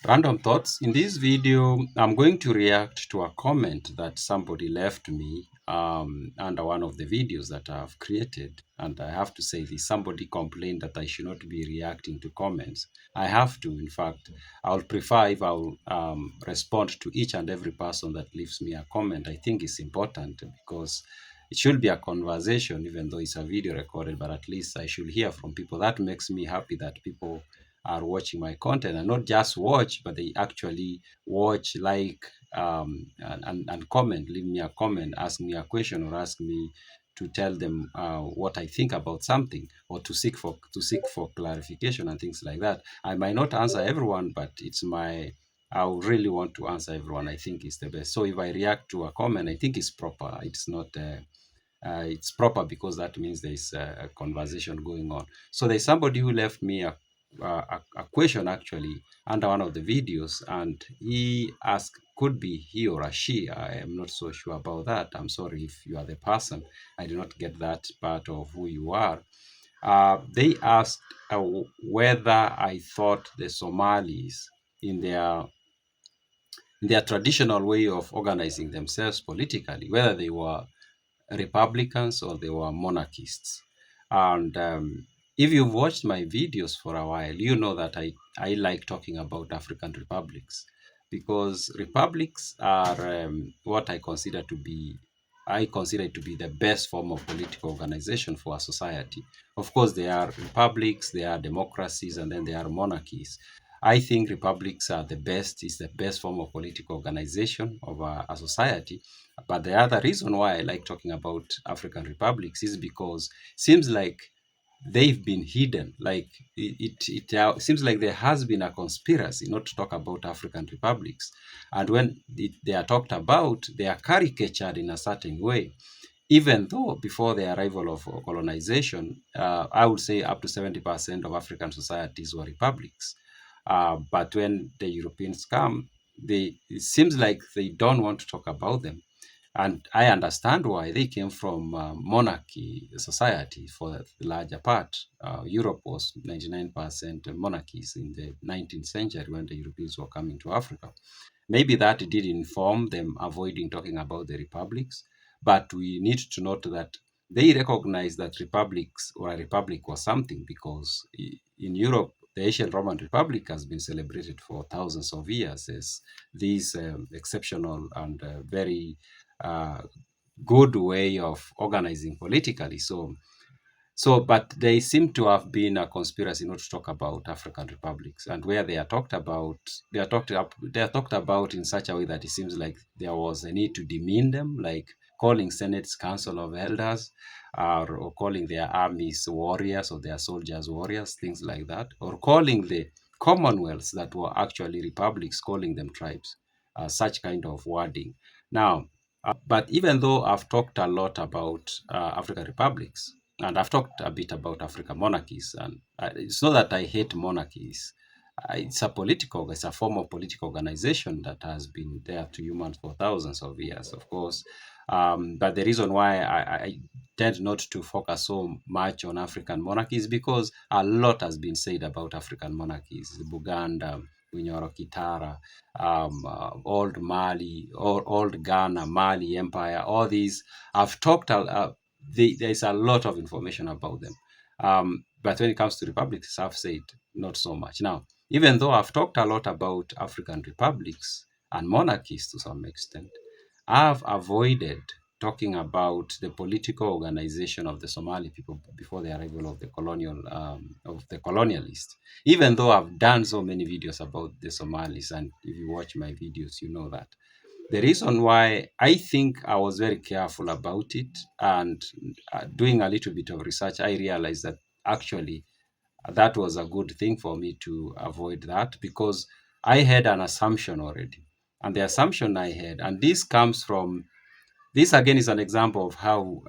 Random thoughts. In this video, I'm going to react to a comment that somebody left me under one of the videos that I've created. And I have to say this, somebody complained that I should not be reacting to comments. I have to, in fact. I'll prefer if I'll respond to each and every person that leaves me a comment. I think it's important because it should be a conversation, even though it's a video recorded, but at least I should hear from people. That makes me happy that people are watching my content, and not just watch, but they actually watch, like, and comment, leave me a comment, ask me a question, or ask me to tell them what I think about something, or to seek for clarification and things like that. I might not answer everyone, but I would really want to answer everyone. I think it's the best. So if I react to a comment, I think it's proper. It's not. It's proper because that means there's a conversation going on. So there's somebody who left me a question actually under one of the videos, and he asked, could be he or a she. I am not so sure about that. I'm sorry if you are the person. I did not get that part of who you are. They asked whether I thought the Somalis in their traditional way of organizing themselves politically, whether they were Republicans or they were monarchists. And if you've watched my videos for a while, you know that I like talking about African republics, because republics are what I consider it to be the best form of political organization for a society. Of course, there are republics, there are democracies, and then there are monarchies. I think republics are is the best form of political organization of a society. But the other reason why I like talking about African republics is because it seems like they've been hidden. Like seems like there has been a conspiracy not to talk about African republics. And when they are talked about, they are caricatured in a certain way. Even though before the arrival of colonization, I would say up to 70% of African societies were republics. But when the Europeans come, it seems like they don't want to talk about them. And I understand why. They came from monarchy society for the larger part. Europe was 99% monarchies in the 19th century when the Europeans were coming to Africa. Maybe that did inform them avoiding talking about the republics, but we need to note that they recognized that republics or a republic was something, because in Europe, the ancient Roman Republic has been celebrated for thousands of years as this exceptional and very uh, good way of organizing politically. But they seem to have been a conspiracy not to talk about African republics, and where they are talked about, they are talked about in such a way that it seems like there was a need to demean them, like calling Senate's Council of Elders, or calling their armies warriors or their soldiers warriors, things like that, or calling the commonwealths that were actually republics, calling them tribes, such kind of wording. Now, but even though I've talked a lot about African republics, and I've talked a bit about African monarchies, and it's not that I hate monarchies. It's a form of political organization that has been there to humans for thousands of years, of course. But the reason why I tend not to focus so much on African monarchies, because a lot has been said about African monarchies: Buganda, Winyoro Kitara, old Mali, or old Ghana, Mali Empire, all these. I've talked, there's a lot of information about them. But when it comes to republics, I've said not so much. Now, even though I've talked a lot about African republics and monarchies to some extent, I've avoided talking about the political organization of the Somali people before the arrival of the colonialists. Even though I've done so many videos about the Somalis, and if you watch my videos, you know that. The reason why I think I was very careful about it, and doing a little bit of research, I realized that actually that was a good thing for me to avoid that, because I had an assumption already. And the assumption I had, and this again is an example of how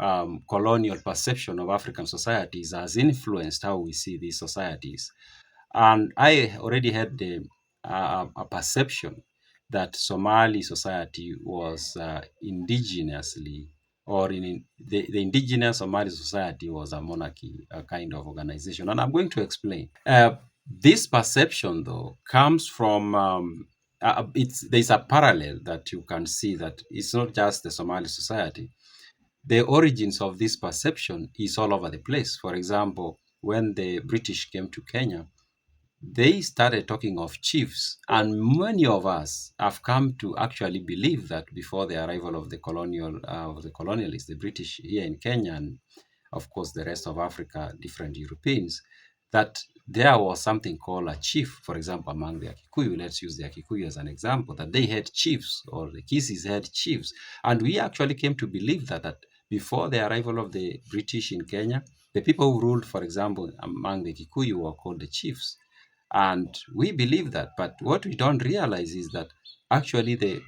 colonial perception of African societies has influenced how we see these societies. And I already had a perception that Somali society was indigenously, or the indigenous Somali society was a monarchy, a kind of organization. And I'm going to explain. This perception, though, comes from there's a parallel that you can see that it's not just the Somali society. The origins of this perception is all over the place. For example, when the British came to Kenya, they started talking of chiefs, and many of us have come to actually believe that before the arrival of the colonialists, the British here in Kenya, and of course the rest of Africa, different Europeans, that there was something called a chief. For example, among the Kikuyu, let's use the Kikuyu as an example, that they had chiefs, or the Kisis had chiefs, and we actually came to believe that before the arrival of the British in Kenya, the people who ruled, for example, among the Kikuyu were called the chiefs. And we believe that. But what we don't realize is that actually the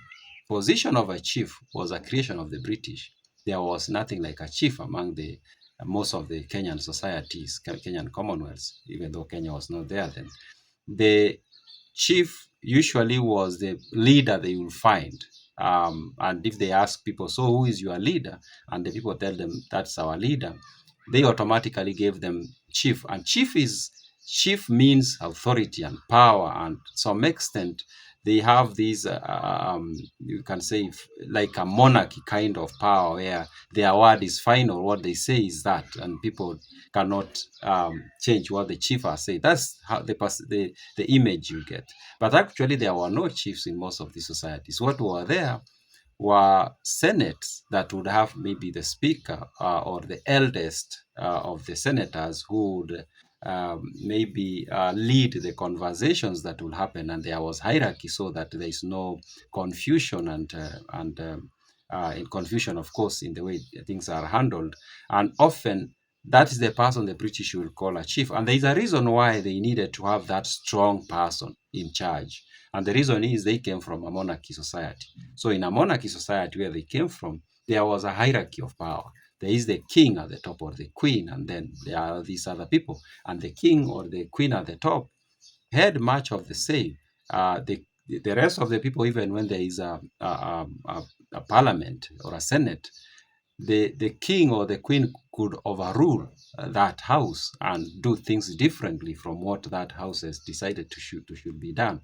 position of a chief was a creation of the British. There was nothing like a chief among the most of the Kenyan societies, Kenyan commonwealths, even though Kenya was not there then. The chief usually was the leader they will find. And if they ask people, so who is your leader? And the people tell them, that's our leader, they automatically gave them chief. And chief means authority and power, and to some extent they have these you can say like a monarchy kind of power, where their word is final, what they say is that, and people cannot change what the chief has said. That's how the image you get. But actually there were no chiefs in most of the societies. What were there were senates that would have maybe the speaker or the eldest of the senators, who would maybe lead the conversations that will happen, and there was hierarchy so that there is no confusion and in confusion, of course, in the way things are handled. And often that is the person the British will call a chief. And there is a reason why they needed to have that strong person in charge. And the reason is they came from a monarchy society. So in a monarchy society where they came from, there was a hierarchy of power. There is the king at the top, or the queen, and then there are these other people. And the king or the queen at the top had much of the say. The rest of the people, even when there is a parliament or a senate, the king or the queen could overrule that house and do things differently from what that house has decided to should be done.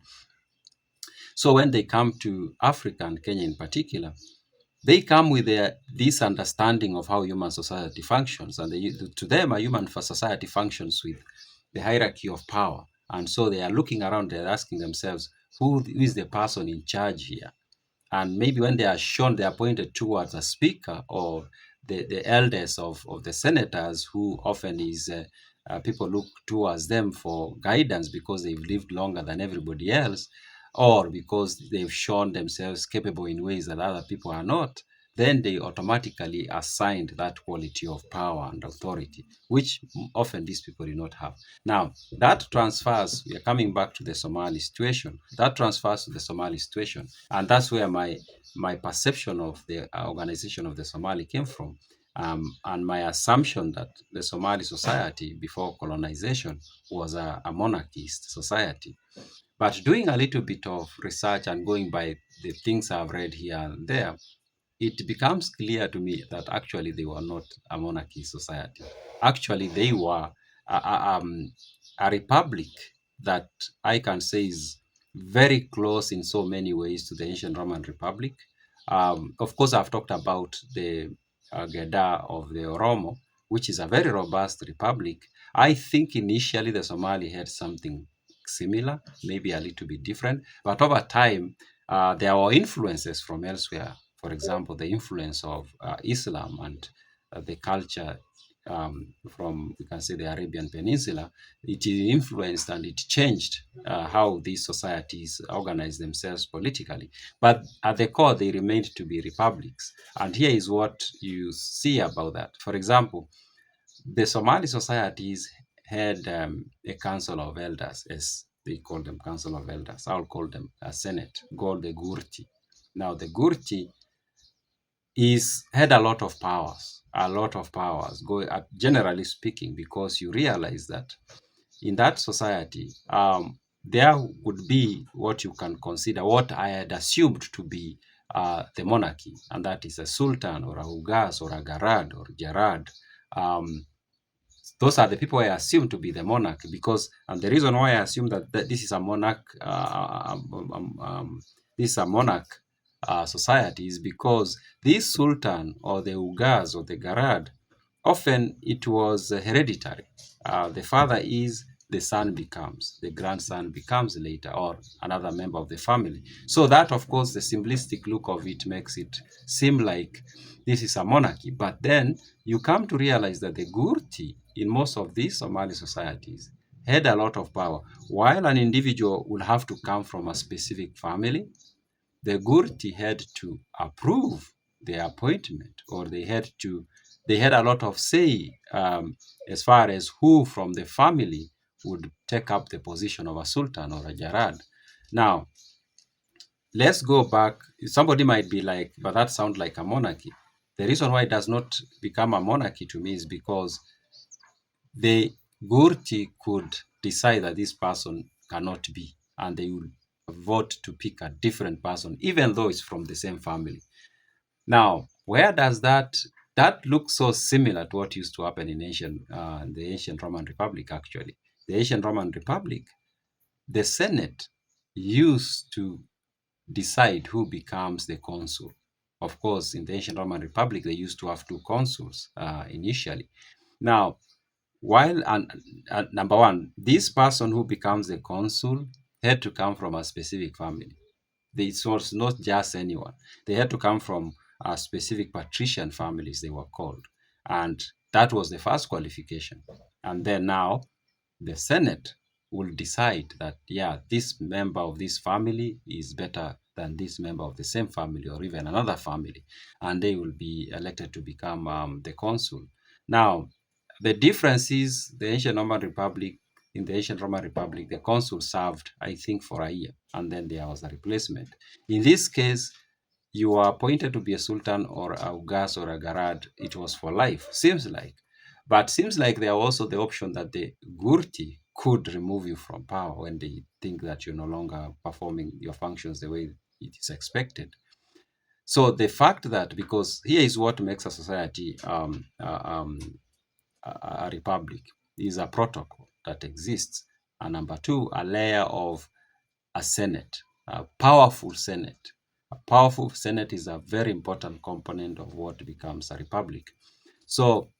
So when they come to Africa and Kenya in particular, they come with this understanding of how human society functions. And to them, a human society functions with the hierarchy of power. And so they are looking around, they're asking themselves, who is the person in charge here? And maybe when they are shown, they are pointed towards a speaker or the elders of the senators, who often is people look towards them for guidance because they've lived longer than everybody else, or because they've shown themselves capable in ways that other people are not. Then they automatically assigned that quality of power and authority, which often these people do not have. Now, that transfers, we are coming back to the Somali situation, that transfers to the Somali situation. And that's where my perception of the organization of the Somali came from. And my assumption that the Somali society before colonization was a monarchist society. But doing a little bit of research and going by the things I've read here and there, it becomes clear to me that actually they were not a monarchy society. Actually, they were a republic that I can say is very close in so many ways to the ancient Roman Republic. Of course, I've talked about the Geda of the Oromo, which is a very robust republic. I think initially the Somali had something similar, maybe a little bit different, but over time, there were influences from elsewhere. For example, the influence of Islam and the culture from, we can say, the Arabian Peninsula. It influenced and it changed how these societies organize themselves politically. But at the core, they remained to be republics. And here is what you see about that. For example, the Somali societies had a council of elders, as they call them, council of elders. I'll call them a senate, called the Gurti. Now, the Gurti is had a lot of powers, generally speaking, because you realize that in that society, there would be what you can consider, what I had assumed to be the monarchy, and that is a sultan or a ugas or a garad or jarad. Um, those are the people I assume to be the monarch, because, and the reason why I assume that this is a monarch, this is a monarch society, is because this sultan or the ugaz or the garad, often it was hereditary. The father is, the son becomes, the grandson becomes later, or another member of the family. So that, of course, the simplistic look of it makes it seem like this is a monarchy. But then you come to realize that the Gurti in most of these Somali societies had a lot of power. While an individual will have to come from a specific family, the Gurti had to approve the appointment, or they had a lot of say as far as who from the family would take up the position of a sultan or a jarad. Now, let's go back. Somebody might be like, but that sounds like a monarchy. The reason why it does not become a monarchy to me is because the Gurti could decide that this person cannot be, and they will vote to pick a different person, even though it's from the same family. Now, where does that look so similar to what used to happen in the ancient Roman Republic? Actually, the ancient Roman Republic, the Senate used to decide who becomes the consul. Of course, in the ancient Roman Republic, they used to have two consuls initially. Now, while number one, this person who becomes the consul had to come from a specific family. It was not just anyone. They had to come from specific patrician families, they were called. And that was the first qualification. And then now the Senate will decide that, yeah, this member of this family is better than this member of the same family or even another family. And they will be elected to become the consul. Now, the difference is in the ancient Roman Republic, the consul served, I think, for a year, and then there was a replacement. In this case, you are appointed to be a sultan or a ugas or a garad. It was for life, seems like. But seems like there was also the option that the Gurti could remove you from power when they think that you're no longer performing your functions the way it is expected. So the fact that, because here is what makes a society a republic, is a protocol that exists. And number two, a layer of a Senate, a powerful Senate. A powerful Senate is a very important component of what becomes a republic. So,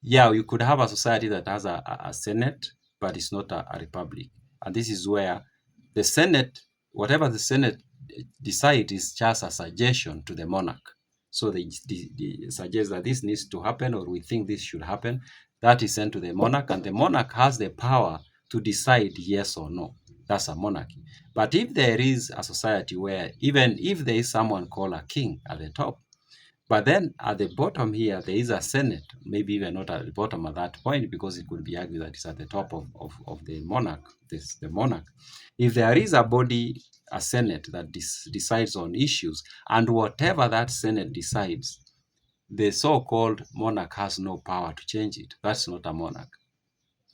yeah, you could have a society that has a Senate, but it's not a republic. And this is where the Senate, whatever the Senate decides, is just a suggestion to the monarch. So they suggest that this needs to happen, or we think this should happen. That is sent to the monarch, and the monarch has the power to decide yes or no. That's a monarchy. But if there is a society where, even if there is someone called a king at the top, but then at the bottom here, there is a Senate, maybe even not at the bottom at that point, because it could be argued that it's at the top of the monarch, the monarch. If there is a body, a Senate that decides on issues, and whatever that Senate decides, the so-called monarch has no power to change it. That's not a monarch.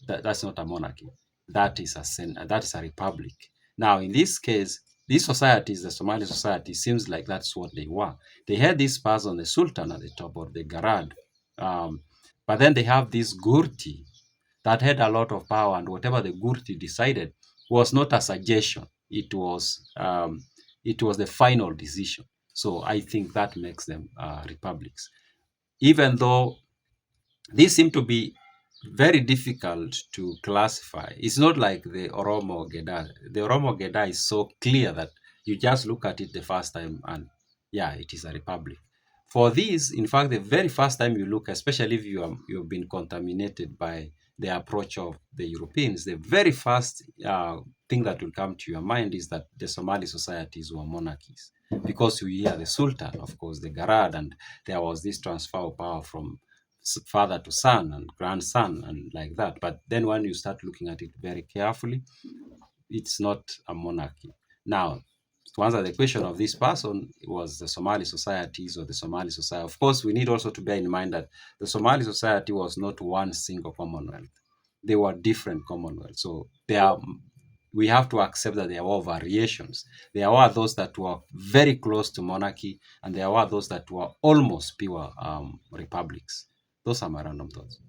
That's not a monarchy. That is a republic. Now, in this case, these societies, the Somali society, seems like that's what they were. They had this person, the Sultan at the top, or the Garad, but then they have this Gurti that had a lot of power, and whatever the Gurti decided was not a suggestion. It was the final decision. So I think that makes them republics, even though these seem to be very difficult to classify. It's not like the Oromo Geda. The Oromo Geda is so clear that you just look at it the first time and, yeah, it is a republic. For these, in fact, the very first time you look, especially if you've been contaminated by the approach of the Europeans, the very first thing that will come to your mind is that the Somali societies were monarchies, because you hear the Sultan, of course, the Garad, and there was this transfer of power from father to son and grandson and like that. But then when you start looking at it very carefully, it's not a monarchy. Now, to answer the question of this person, it was the Somali societies or the Somali society. Of course, we need also to bear in mind that the Somali society was not one single commonwealth. They were different commonwealths. So we have to accept that there were variations. There were those that were very close to monarchy, and there were those that were almost pure republics. Those are my random thoughts.